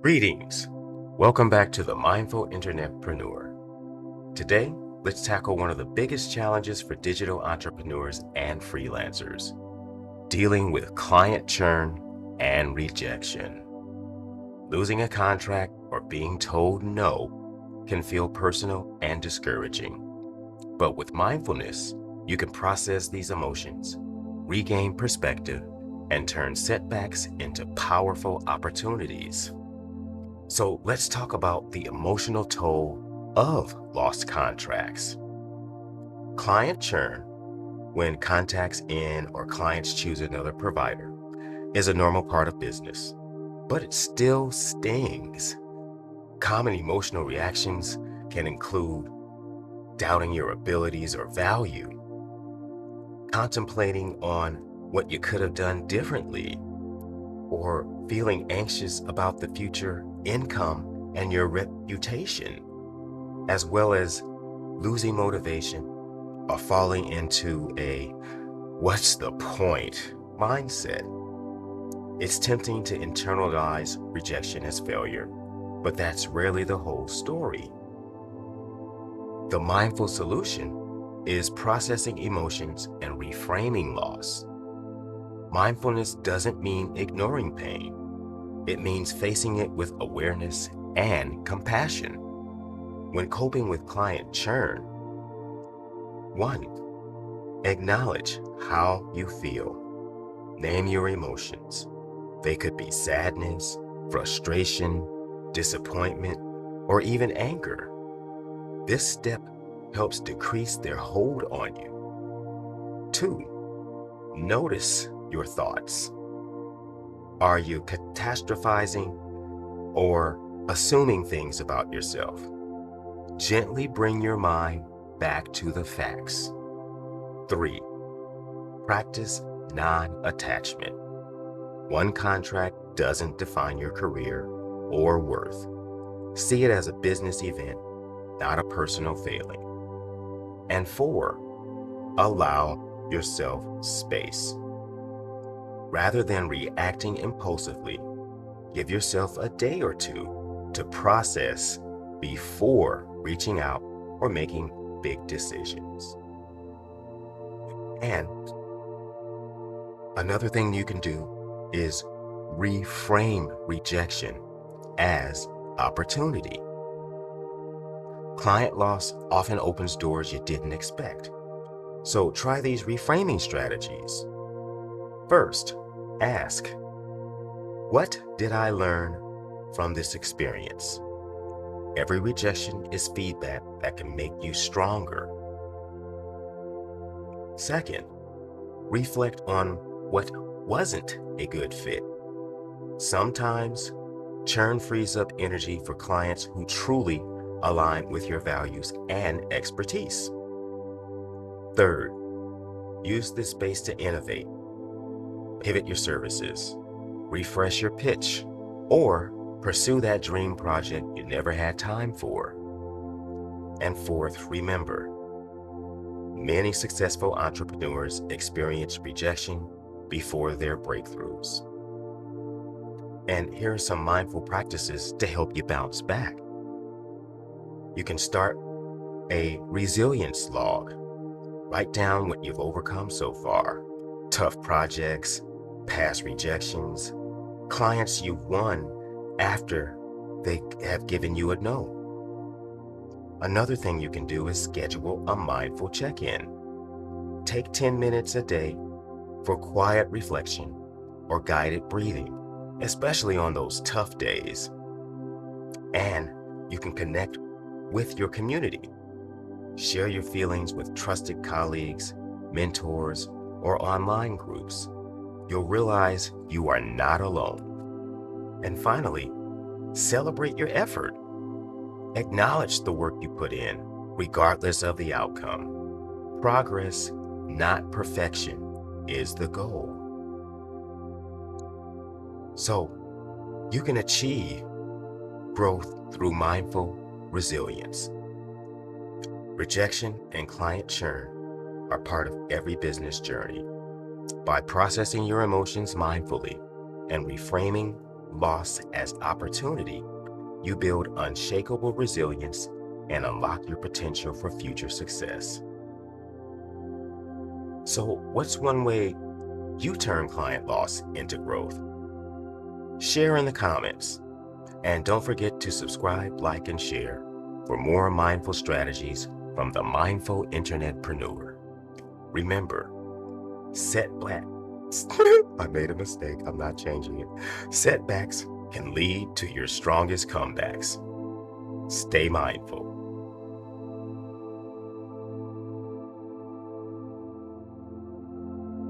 Greetings. Welcome back to the Mindful Internetpreneur. Today, let's tackle one of the biggest challenges for digital entrepreneurs and freelancers, dealing with client churn and rejection. Losing a contract or being told no can feel personal and discouraging. But with mindfulness, you can process these emotions, regain perspective, and turn setbacks into powerful opportunities. So let's talk about the emotional toll of lost contracts. Client churn, when contacts end or clients choose another provider, is a normal part of business, but it still stings. Common emotional reactions can include doubting your abilities or value, contemplating on what you could have done differently, or feeling anxious about the future income and your reputation, as well as losing motivation or falling into a "what's the point" mindset. It's tempting to internalize rejection as failure, but that's rarely the whole story. The mindful solution is processing emotions and reframing loss. Mindfulness doesn't mean ignoring pain. It means facing it with awareness and compassion. When coping with client churn, 1. Acknowledge how you feel. Name your emotions. They could be sadness, frustration, disappointment, or even anger. This step helps decrease their hold on you. 2. Notice your thoughts. Are you catastrophizing or assuming things about yourself? Gently bring your mind back to the facts. 3. Practice non-attachment. One contract doesn't define your career or worth. See it as a business event, not a personal failing. And 4. Allow yourself space. Rather than reacting impulsively, give yourself a day or two to process before reaching out or making big decisions. And another thing you can do is reframe rejection as opportunity. Client loss often opens doors you didn't expect. So try these reframing strategies. First, ask, what did I learn from this experience? Every rejection is feedback that can make you stronger. Second, reflect on what wasn't a good fit. Sometimes, churn frees up energy for clients who truly align with your values and expertise. Third, use this space to innovate. Pivot your services, refresh your pitch, or pursue that dream project you never had time for. And fourth, remember, many successful entrepreneurs experience rejection before their breakthroughs. And here are some mindful practices to help you bounce back. You can start a resilience log. Write down what you've overcome so far. Tough projects, past rejections, clients you've won after they have given you a no. Another thing you can do is schedule a mindful check-in. Take 10 minutes a day for quiet reflection or guided breathing, especially on those tough days. And you can connect with your community. Share your feelings with trusted colleagues, mentors, or online groups. You'll realize you are not alone. And finally, celebrate your effort. Acknowledge the work you put in, regardless of the outcome. Progress, not perfection, is the goal. So, you can achieve growth through mindful resilience. Rejection and client churn are part of every business journey. By processing your emotions mindfully and reframing loss as opportunity, you build unshakable resilience and unlock your potential for future success. So, what's one way you turn client loss into growth? Share in the comments. And don't forget to subscribe, like, and share for more mindful strategies from the Mindful Internetpreneur. Remember, setbacks. I made a mistake. I'm not changing it. Setbacks can lead to your strongest comebacks. Stay mindful.